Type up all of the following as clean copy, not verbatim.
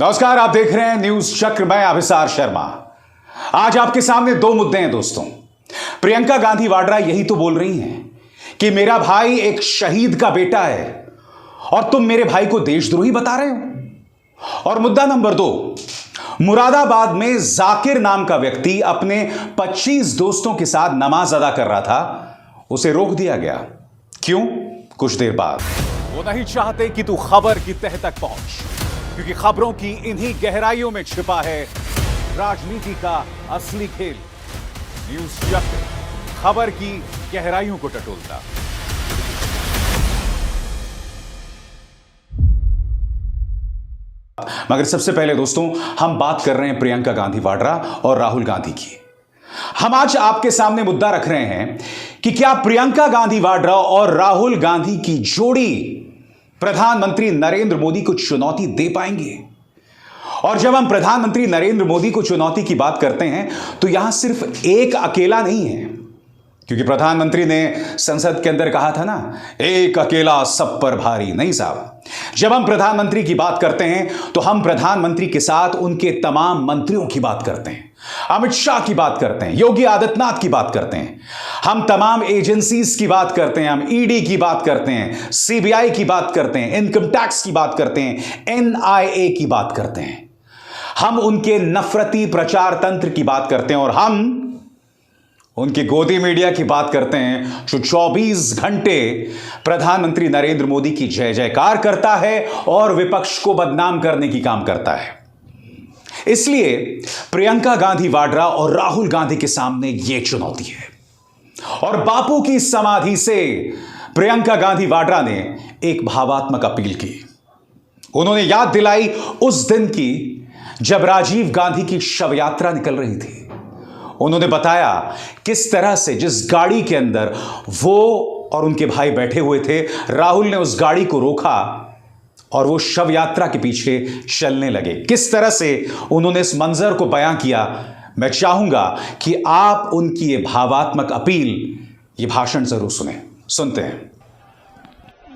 नमस्कार, आप देख रहे हैं न्यूज चक्र। मैं अभिसार शर्मा। आज आपके सामने दो मुद्दे हैं दोस्तों। प्रियंका गांधी वाड्रा यही तो बोल रही हैं कि मेरा भाई एक शहीद का बेटा है और तुम मेरे भाई को देशद्रोही बता रहे हो। और मुद्दा नंबर 2, मुरादाबाद में जाकिर नाम का व्यक्ति अपने 25 दोस्तों के साथ नमाज अदा कर रहा था, उसे रोक दिया गया। क्यों? कुछ देर बाद। वो नहीं चाहते कि तू खबर की तह तक पहुंच, क्योंकि खबरों की इन्हीं गहराइयों में छिपा है राजनीति का असली खेल। न्यूज चक्र खबर की गहराइयों को टटोलता। मगर सबसे पहले दोस्तों, हम बात कर रहे हैं प्रियंका गांधी वाड्रा और राहुल गांधी की। हम आज आपके सामने मुद्दा रख रहे हैं कि क्या प्रियंका गांधी वाड्रा और राहुल गांधी की जोड़ी प्रधानमंत्री नरेंद्र मोदी को चुनौती दे पाएंगे। और जब हम प्रधानमंत्री नरेंद्र मोदी को चुनौती की बात करते हैं तो यहां सिर्फ एक अकेला नहीं है, क्योंकि प्रधानमंत्री ने संसद के अंदर कहा था ना, एक अकेला सब पर भारी। नहीं साहब, जब हम प्रधानमंत्री की बात करते हैं तो हम प्रधानमंत्री के साथ उनके तमाम मंत्रियों की बात करते हैं, अमित शाह की बात करते हैं, योगी आदित्यनाथ की बात करते हैं, हम तमाम एजेंसीज की बात करते हैं, हम ईडी की बात करते हैं, सीबीआई की बात करते हैं, इनकम टैक्स की बात करते हैं, एनआईए की बात करते हैं, हम उनके नफरती प्रचार तंत्र की बात करते हैं और हम उनकी गोदी मीडिया की बात करते हैं जो 24 घंटे प्रधानमंत्री नरेंद्र मोदी की जय जयकार करता है और विपक्ष को बदनाम करने की काम करता है। इसलिए प्रियंका गांधी वाड्रा और राहुल गांधी के सामने यह चुनौती है। और बापू की समाधि से प्रियंका गांधी वाड्रा ने एक भावात्मक अपील की। उन्होंने याद दिलाई उस दिन की जब राजीव गांधी की शव यात्रा निकल रही थी। उन्होंने बताया किस तरह से जिस गाड़ी के अंदर वो और उनके भाई बैठे हुए थे, राहुल ने उस गाड़ी को रोका और वो शव यात्रा के पीछे चलने लगे। किस तरह से उन्होंने इस मंजर को बयां किया, मैं चाहूंगा कि आप उनकी ये भावात्मक अपील, ये भाषण जरूर सुनते हैं।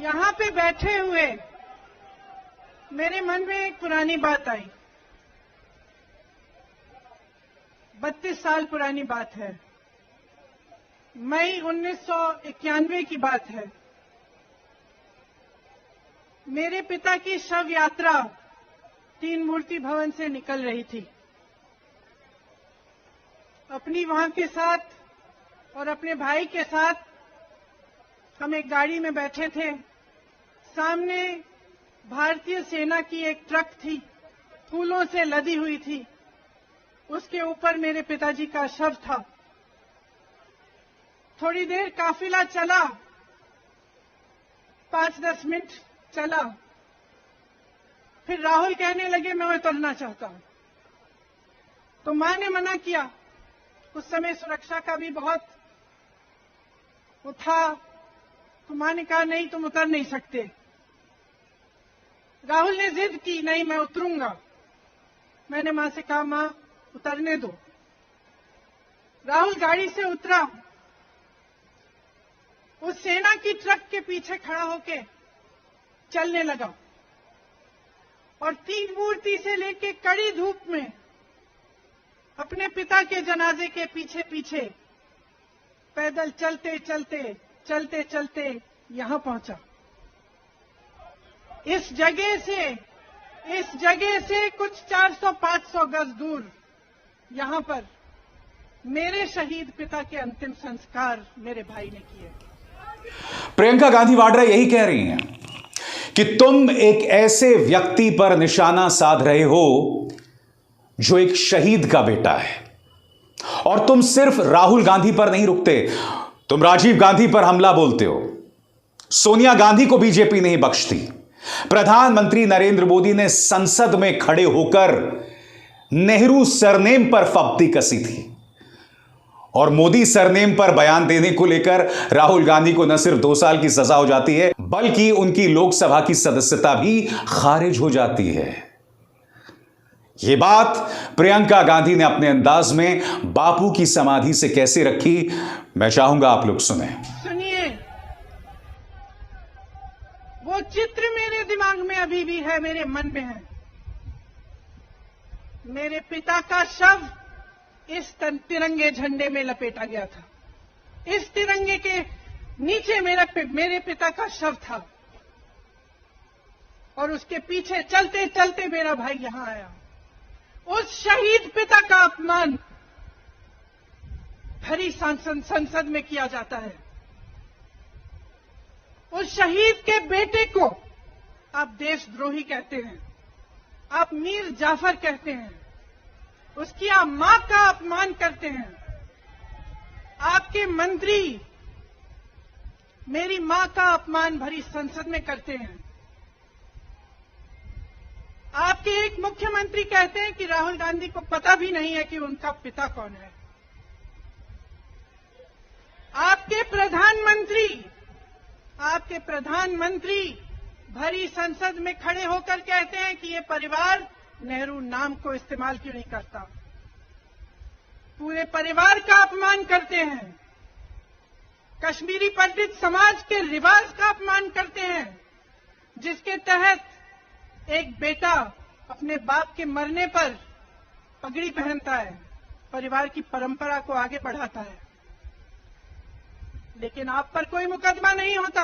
यहां पे बैठे हुए मेरे मन में एक पुरानी बात आई। 32 साल पुरानी बात है। मई 1991 की बात है। मेरे पिता की शव यात्रा 3 मूर्ति भवन से निकल रही थी। अपनी मां के साथ और अपने भाई के साथ हम एक गाड़ी में बैठे थे। सामने भारतीय सेना की एक ट्रक थी, फूलों से लदी हुई थी। उसके ऊपर मेरे पिताजी का शव था। थोड़ी देर काफिला चला, 5-10 मिनट चला। फिर राहुल कहने लगे मैं उतरना चाहता हूं। तो मां ने मना किया। उस समय सुरक्षा का भी बहुत वो था, तो मां ने कहा नहीं, तुम उतर नहीं सकते। राहुल ने जिद की, नहीं मैं उतरूंगा। मैंने मां से कहा मां उतरने दो। राहुल गाड़ी से उतरा। उस सेना की ट्रक के पीछे खड़ा होके चलने लगा और 3 मूर्ति से लेके कड़ी धूप में अपने पिता के जनाजे के पीछे पीछे पैदल चलते चलते चलते चलते यहां पहुंचा। इस जगह से कुछ 400-500 गज दूर यहां पर मेरे शहीद पिता के अंतिम संस्कार मेरे भाई ने किए। प्रियंका गांधी वाड्रा यही कह रही हैं कि तुम एक ऐसे व्यक्ति पर निशाना साध रहे हो जो एक शहीद का बेटा है। और तुम सिर्फ राहुल गांधी पर नहीं रुकते, तुम राजीव गांधी पर हमला बोलते हो। सोनिया गांधी को बीजेपी नहीं बख्शती। प्रधानमंत्री नरेंद्र मोदी ने संसद में खड़े होकर नेहरू सरनेम पर फब्ती कसी थी और मोदी सरनेम पर बयान देने को लेकर राहुल गांधी को न सिर्फ 2 साल की सजा हो जाती है, बल्कि उनकी लोकसभा की सदस्यता भी खारिज हो जाती है। यह बात प्रियंका गांधी ने अपने अंदाज में बापू की समाधि से कैसे रखी, मैं चाहूंगा आप लोग सुनिए। वो चित्र मेरे दिमाग में अभी भी है, मेरे मन में है। मेरे पिता का शव इस तिरंगे झंडे में लपेटा गया था। इस तिरंगे के नीचे मेरे पिता का शव था और उसके पीछे चलते चलते मेरा भाई यहां आया। उस शहीद पिता का अपमान भरी संसद में किया जाता है। उस शहीद के बेटे को आप देशद्रोही कहते हैं, आप मीर जाफर कहते हैं, उसकी आप मां का अपमान करते हैं। आपके मंत्री मेरी मां का अपमान भरी संसद में करते हैं। आपके एक मुख्यमंत्री कहते हैं कि राहुल गांधी को पता भी नहीं है कि उनका पिता कौन है। आपके प्रधानमंत्री भरी संसद में खड़े होकर कहते हैं कि ये परिवार नेहरू नाम को इस्तेमाल क्यों नहीं करता। पूरे परिवार का अपमान करते हैं। कश्मीरी पंडित समाज के रिवाज का अपमान करते हैं, जिसके तहत एक बेटा अपने बाप के मरने पर पगड़ी पहनता है, परिवार की परंपरा को आगे बढ़ाता है। लेकिन आप पर कोई मुकदमा नहीं होता,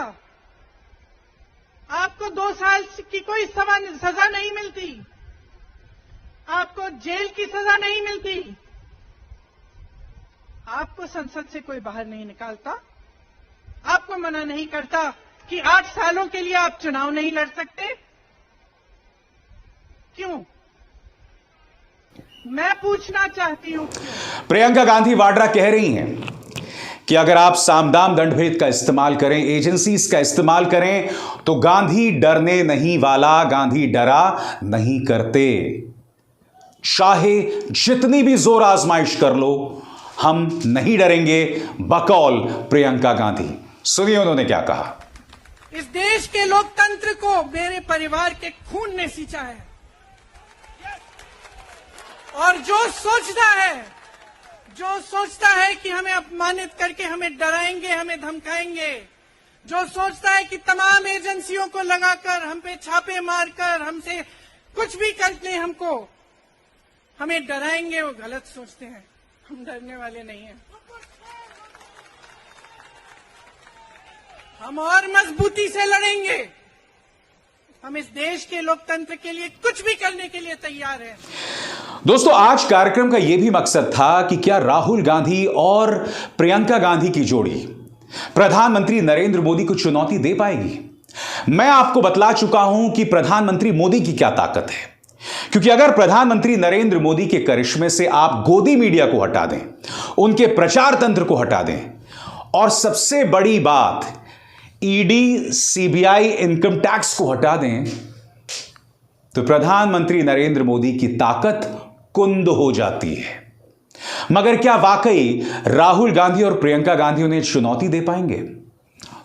आपको 2 साल की कोई सजा नहीं मिलती, आपको जेल की सजा नहीं मिलती, आपको संसद से कोई बाहर नहीं निकालता, आपको मना नहीं करता कि 8 सालों के लिए आप चुनाव नहीं लड़ सकते। क्यों? मैं पूछना चाहती हूं क्यों? प्रियंका गांधी वाड्रा कह रही हैं कि अगर आप सामदाम दंडभेद का इस्तेमाल करें, एजेंसीज का इस्तेमाल करें, तो गांधी डरने नहीं वाला, गांधी डरा नहीं करते। चाहे जितनी भी जोर आजमाइश कर लो, हम नहीं डरेंगे, बकौल प्रियंका गांधी। सुनिए उन्होंने क्या कहा। इस देश के लोकतंत्र को मेरे परिवार के खून ने सींचा है, और जो सोचता है कि हमें अपमानित करके हमें डराएंगे, हमें धमकाएंगे, जो सोचता है कि तमाम एजेंसियों को लगाकर हम पे छापे मारकर हमसे कुछ भी कर ले, हमें डराएंगे, वो गलत सोचते हैं। हम डरने वाले नहीं हैं। हम और मजबूती से लड़ेंगे। हम इस देश के लोकतंत्र के लिए कुछ भी करने के लिए तैयार हैं। दोस्तों, आज कार्यक्रम का यह भी मकसद था कि क्या राहुल गांधी और प्रियंका गांधी की जोड़ी प्रधानमंत्री नरेंद्र मोदी को चुनौती दे पाएगी। मैं आपको बतला चुका हूं कि प्रधानमंत्री मोदी की क्या ताकत है, क्योंकि अगर प्रधानमंत्री नरेंद्र मोदी के करिश्मे से आप गोदी मीडिया को हटा दें, उनके प्रचार तंत्र को हटा दें, और सबसे बड़ी बात ईडी, सीबीआई, इनकम टैक्स को हटा दें, तो प्रधानमंत्री नरेंद्र मोदी की ताकत कुंद हो जाती है। मगर क्या वाकई राहुल गांधी और प्रियंका गांधी उन्हें चुनौती दे पाएंगे?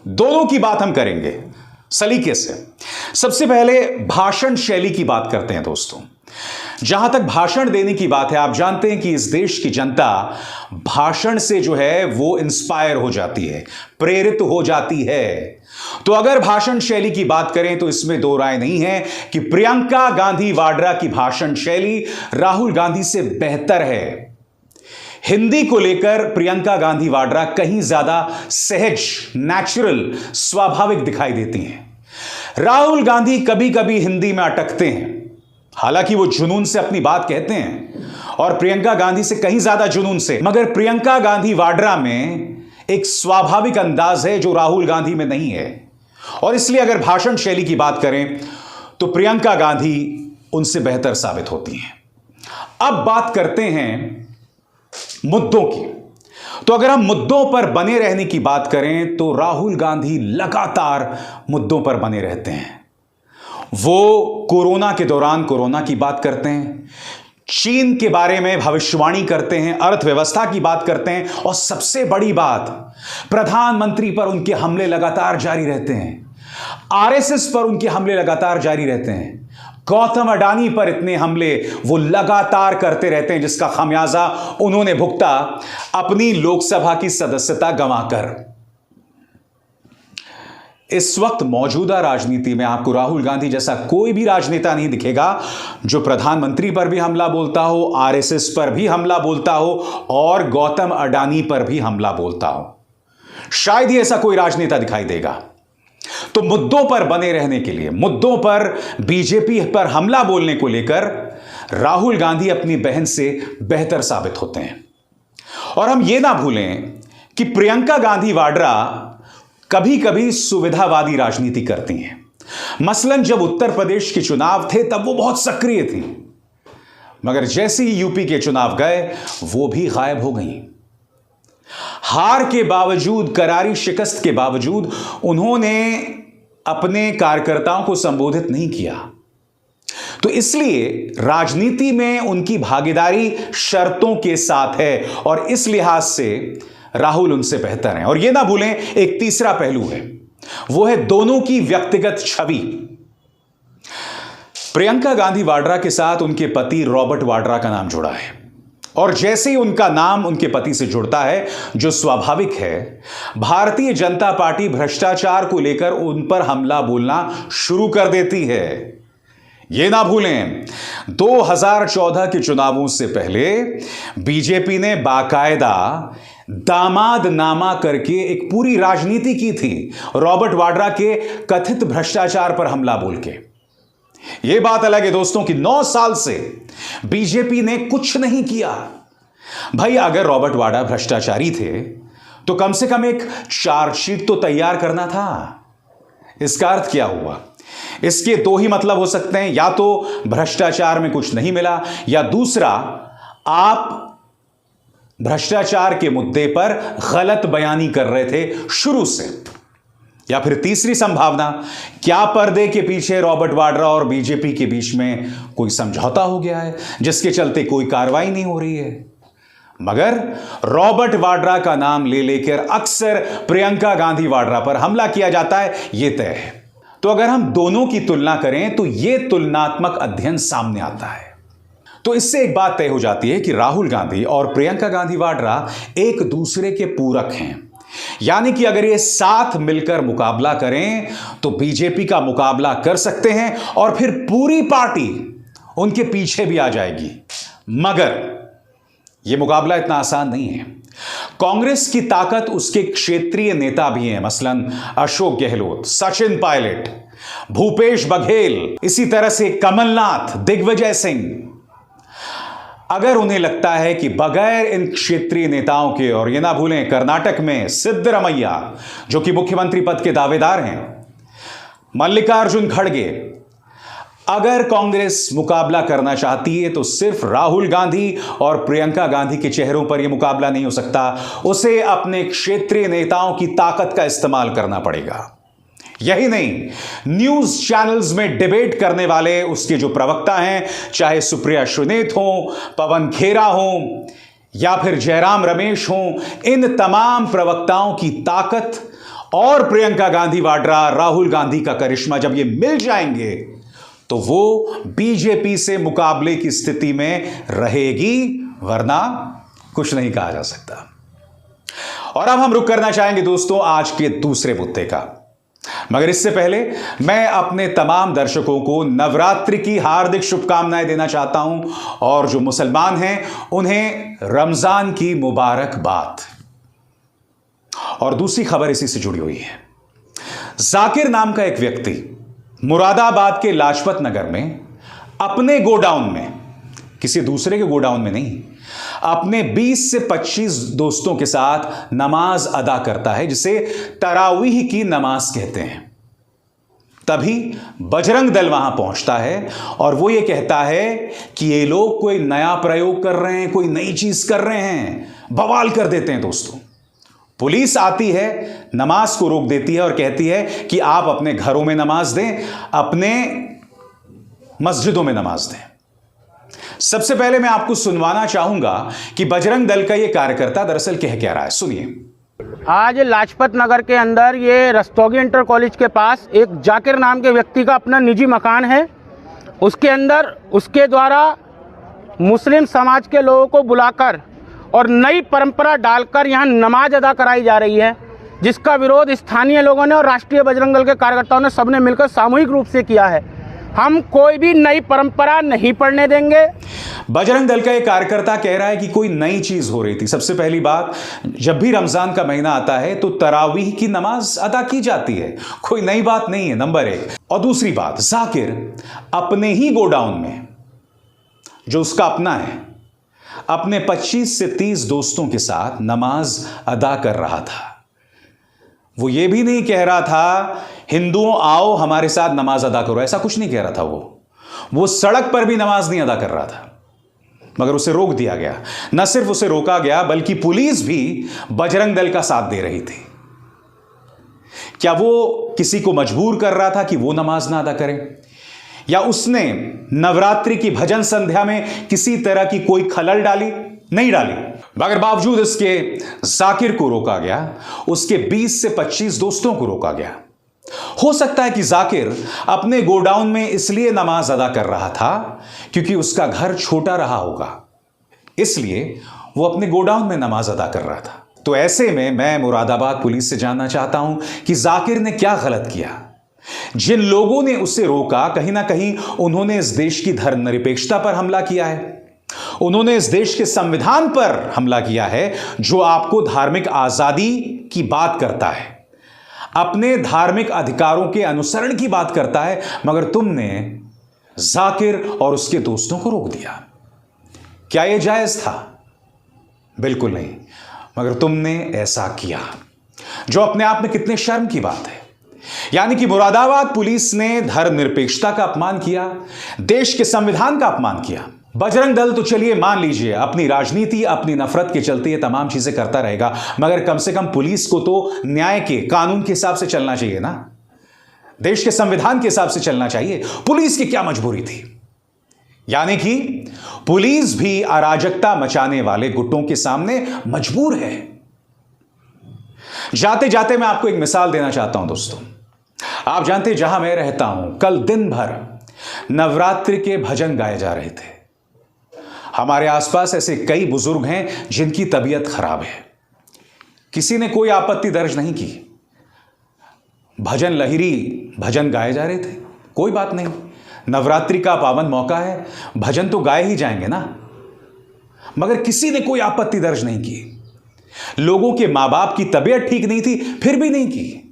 दोनों की बात हम करेंगे सलीके से। सबसे पहले भाषण शैली की बात करते हैं दोस्तों। जहां तक भाषण देने की बात है, आप जानते हैं कि इस देश की जनता भाषण से जो है वो इंस्पायर हो जाती है, प्रेरित हो जाती है। तो अगर भाषण शैली की बात करें तो इसमें दो राय नहीं है कि प्रियंका गांधी वाड्रा की भाषण शैली राहुल गांधी से बेहतर है। हिंदी को लेकर प्रियंका गांधी वाड्रा कहीं ज्यादा सहज, नेचुरल, स्वाभाविक दिखाई देती हैं। राहुल गांधी कभी कभी हिंदी में अटकते हैं, हालांकि वो जुनून से अपनी बात कहते हैं और प्रियंका गांधी से कहीं ज्यादा जुनून से, मगर प्रियंका गांधी वाड्रा में एक स्वाभाविक अंदाज है जो राहुल गांधी में नहीं है। और इसलिए अगर भाषण शैली की बात करें तो प्रियंका गांधी उनसे बेहतर साबित होती हैं। अब बात करते हैं मुद्दों की। तो अगर हम मुद्दों पर बने रहने की बात करें तो राहुल गांधी लगातार मुद्दों पर बने रहते हैं। वो कोरोना के दौरान कोरोना की बात करते हैं, चीन के बारे में भविष्यवाणी करते हैं, अर्थव्यवस्था की बात करते हैं, और सबसे बड़ी बात, प्रधानमंत्री पर उनके हमले लगातार जारी रहते हैं, आरएसएस पर उनके हमले लगातार जारी रहते हैं, गौतम अडानी पर इतने हमले वो लगातार करते रहते हैं, जिसका खामियाजा उन्होंने भुगता अपनी लोकसभा की सदस्यता गंवाकर। इस वक्त मौजूदा राजनीति में आपको राहुल गांधी जैसा कोई भी राजनेता नहीं दिखेगा जो प्रधानमंत्री पर भी हमला बोलता हो, आरएसएस पर भी हमला बोलता हो और गौतम अडानी पर भी हमला बोलता हो। शायद ही ऐसा कोई राजनेता दिखाई देगा। तो मुद्दों पर बने रहने के लिए, मुद्दों पर बीजेपी पर हमला बोलने को लेकर राहुल गांधी अपनी बहन से बेहतर साबित होते हैं। और हम यह ना भूलें कि प्रियंका गांधी वाड्रा कभी कभी सुविधावादी राजनीति करती हैं। मसलन जब उत्तर प्रदेश के चुनाव थे तब वो बहुत सक्रिय थी, मगर जैसे ही यूपी के चुनाव गए वो भी गायब हो गई। हार के बावजूद, करारी शिकस्त के बावजूद उन्होंने अपने कार्यकर्ताओं को संबोधित नहीं किया। तो इसलिए राजनीति में उनकी भागीदारी शर्तों के साथ है और इस लिहाज से राहुल उनसे बेहतर हैं। और यह ना भूलें, एक तीसरा पहलू है, वो है दोनों की व्यक्तिगत छवि। प्रियंका गांधी वाड्रा के साथ उनके पति रॉबर्ट वाड्रा का नाम जुड़ा है और जैसे ही उनका नाम उनके पति से जुड़ता है, जो स्वाभाविक है, भारतीय जनता पार्टी भ्रष्टाचार को लेकर उन पर हमला बोलना शुरू कर देती है। यह ना भूलें, 2014 के चुनावों से पहले बीजेपी ने बाकायदा दामाद नामा करके एक पूरी राजनीति की थी रॉबर्ट वाड्रा के कथित भ्रष्टाचार पर हमला बोल के। यह बात अलग है दोस्तों कि 9 साल से बीजेपी ने कुछ नहीं किया। भाई, अगर रॉबर्ट वाड्रा भ्रष्टाचारी थे तो कम से कम एक चार्जशीट तो तैयार करना था। इसका अर्थ क्या हुआ? इसके दो ही मतलब हो सकते हैं, या तो भ्रष्टाचार में कुछ नहीं मिला, या दूसरा आप भ्रष्टाचार के मुद्दे पर गलत बयानी कर रहे थे शुरू से, या फिर तीसरी संभावना, क्या पर्दे के पीछे रॉबर्ट वाड्रा और बीजेपी के बीच में कोई समझौता हो गया है जिसके चलते कोई कार्रवाई नहीं हो रही है। मगर रॉबर्ट वाड्रा का नाम ले लेकर अक्सर प्रियंका गांधी वाड्रा पर हमला किया जाता है, यह तय है। तो अगर हम दोनों की तुलना करें तो यह तुलनात्मक अध्ययन सामने आता है। तो इससे एक बात तय हो जाती है कि राहुल गांधी और प्रियंका गांधी वाड्रा एक दूसरे के पूरक हैं। यानी कि अगर ये साथ मिलकर मुकाबला करें तो बीजेपी का मुकाबला कर सकते हैं और फिर पूरी पार्टी उनके पीछे भी आ जाएगी। मगर यह मुकाबला इतना आसान नहीं है। कांग्रेस की ताकत उसके क्षेत्रीय नेता भी हैं, मसलन अशोक गहलोत, सचिन पायलट, भूपेश बघेल, इसी तरह से कमलनाथ, दिग्विजय सिंह। अगर उन्हें लगता है कि बगैर इन क्षेत्रीय नेताओं के, और ये ना भूलें कर्नाटक में सिद्धरमैया जो कि मुख्यमंत्री पद के दावेदार हैं, मल्लिकार्जुन खड़गे, अगर कांग्रेस मुकाबला करना चाहती है तो सिर्फ राहुल गांधी और प्रियंका गांधी के चेहरों पर यह मुकाबला नहीं हो सकता, उसे अपने क्षेत्रीय नेताओं की ताकत का इस्तेमाल करना पड़ेगा। यही नहीं, न्यूज चैनल्स में डिबेट करने वाले उसके जो प्रवक्ता हैं, चाहे सुप्रिया सुनेत हो, पवन खेरा हो या फिर जयराम रमेश हो, इन तमाम प्रवक्ताओं की ताकत और प्रियंका गांधी वाड्रा, राहुल गांधी का करिश्मा जब ये मिल जाएंगे तो वो बीजेपी से मुकाबले की स्थिति में रहेगी, वरना कुछ नहीं कहा जा सकता। और अब हम रुक करना चाहेंगे दोस्तों आज के दूसरे मुद्दे का, मगर इससे पहले मैं अपने तमाम दर्शकों को नवरात्रि की हार्दिक शुभकामनाएं देना चाहता हूं और जो मुसलमान हैं उन्हें रमजान की मुबारकबाद। और दूसरी खबर इसी से जुड़ी हुई है। जाकिर नाम का एक व्यक्ति मुरादाबाद के लाजपत नगर में अपने गोडाउन में, किसी दूसरे के गोडाउन में नहीं, अपने 20 से 25 दोस्तों के साथ नमाज अदा करता है, जिसे तरावीह की नमाज कहते हैं। तभी बजरंग दल वहां पहुंचता है और वो ये कहता है कि ये लोग कोई नया प्रयोग कर रहे हैं, कोई नई चीज कर रहे हैं, बवाल कर देते हैं दोस्तों। पुलिस आती है, नमाज को रोक देती है और कहती है कि आप अपने घरों में नमाज दें, अपने मस्जिदों में नमाज दें। सबसे पहले मैं आपको सुनवाना चाहूंगा कि बजरंग दल का यह कार्यकर्ता दरअसल कह क्या रहा है, सुनिए। आज लाजपत नगर के अंदर ये रस्तोगी इंटर कॉलेज के पास एक जाकिर नाम के व्यक्ति का अपना निजी मकान है। उसके अंदर उसके द्वारा मुस्लिम समाज के लोगों को बुलाकर और नई परंपरा डालकर यहाँ नमाज अदा कराई जा रही है। जिसका विरोध स्थानीय लोगों ने और राष्ट्रीय बजरंग दल के कार्यकर्ताओं ने सबने मिलकर सामूहिक रूप से किया है। हम कोई भी नई परंपरा नहीं पढ़ने देंगे। बजरंग दल का एक कार्यकर्ता कह रहा है कि कोई नई चीज हो रही थी। सबसे पहली बात, जब भी रमजान का महीना आता है तो तरावीह की नमाज अदा की जाती है, कोई नई बात नहीं है, नंबर एक। और दूसरी बात, जाकिर अपने ही गोडाउन में, जो उसका अपना है, अपने 25 से 30 दोस्तों के साथ नमाज अदा कर रहा था। वो ये भी नहीं कह रहा था हिंदुओं आओ हमारे साथ नमाज अदा करो, ऐसा कुछ नहीं कह रहा था। वो सड़क पर भी नमाज नहीं अदा कर रहा था, मगर उसे रोक दिया गया। न सिर्फ उसे रोका गया बल्कि पुलिस भी बजरंग दल का साथ दे रही थी। क्या वो किसी को मजबूर कर रहा था कि वो नमाज ना अदा करे, या उसने नवरात्रि की भजन संध्या में किसी तरह की कोई खलल डाली? नहीं डाली। मगर बावजूद इसके जाकिर को रोका गया, उसके 20 से 25 दोस्तों को रोका गया। हो सकता है कि जाकिर अपने गोडाउन में इसलिए नमाज अदा कर रहा था क्योंकि उसका घर छोटा रहा होगा, इसलिए वो अपने गोडाउन में नमाज अदा कर रहा था। तो ऐसे में मैं मुरादाबाद पुलिस से जानना चाहता हूं कि जाकिर ने क्या गलत किया। जिन लोगों ने उसे रोका, कहीं ना कहीं उन्होंने इस देश की धर्मनिरपेक्षता पर हमला किया है, उन्होंने इस देश के संविधान पर हमला किया है, जो आपको धार्मिक आजादी की बात करता है, अपने धार्मिक अधिकारों के अनुसरण की बात करता है, मगर तुमने जाकिर और उसके दोस्तों को रोक दिया। क्या यह जायज था? बिल्कुल नहीं, मगर तुमने ऐसा किया, जो अपने आप में कितने शर्म की बात है। यानी कि मुरादाबाद पुलिस ने धर्मनिरपेक्षता का अपमान किया, देश के संविधान का अपमान किया। बजरंग दल तो चलिए मान लीजिए अपनी राजनीति, अपनी नफरत के चलते ये तमाम चीजें करता रहेगा, मगर कम से कम पुलिस को तो न्याय के, कानून के हिसाब से चलना चाहिए ना, देश के संविधान के हिसाब से चलना चाहिए। पुलिस की क्या मजबूरी थी? यानी कि पुलिस भी अराजकता मचाने वाले गुटों के सामने मजबूर है। जाते जाते मैं आपको एक मिसाल देना चाहता हूं दोस्तों। आप जानते हैं जहां मैं रहता हूं, कल दिन भर नवरात्रि के भजन गाए जा रहे थे। हमारे आसपास ऐसे कई बुजुर्ग हैं जिनकी तबीयत खराब है, किसी ने कोई आपत्ति दर्ज नहीं की। भजन लहरी भजन गाए जा रहे थे, कोई बात नहीं, नवरात्रि का पावन मौका है, भजन तो गाए ही जाएंगे ना। मगर किसी ने कोई आपत्ति दर्ज नहीं की। लोगों के मां बाप की तबीयत ठीक नहीं थी, फिर भी नहीं की।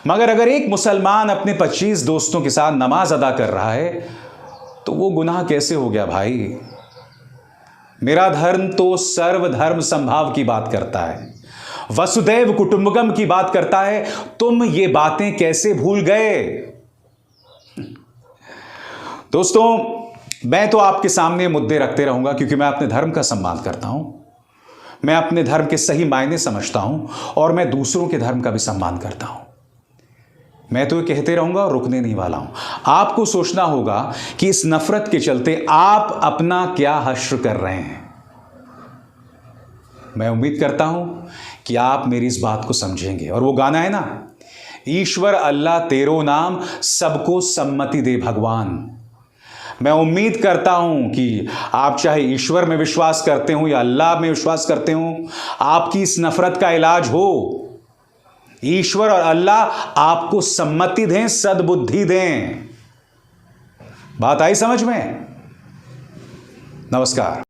मगर अगर एक मुसलमान अपने 25 दोस्तों के साथ नमाज अदा कर रहा है तो वो गुनाह कैसे हो गया भाई? मेरा धर्म तो सर्वधर्म संभाव की बात करता है, वसुदैव कुटुंबकम की बात करता है। तुम ये बातें कैसे भूल गए? दोस्तों, मैं तो आपके सामने मुद्दे रखते रहूंगा क्योंकि मैं अपने धर्म का सम्मान करता हूं, मैं अपने धर्म के सही मायने समझता हूं और मैं दूसरों के धर्म का भी सम्मान करता हूं। मैं तो ये कहते रहूंगा और रुकने नहीं वाला हूं। आपको सोचना होगा कि इस नफरत के चलते आप अपना क्या हश्र कर रहे हैं। मैं उम्मीद करता हूं कि आप मेरी इस बात को समझेंगे। और वो गाना है ना, ईश्वर अल्लाह तेरो नाम सबको सम्मति दे भगवान। मैं उम्मीद करता हूं कि आप चाहे ईश्वर में विश्वास करते हो या अल्लाह में विश्वास करते हो, आपकी इस नफरत का इलाज हो। ईश्वर और अल्लाह आपको सम्मति दें, सद्बुद्धि दें। बात आई समझ में? नमस्कार।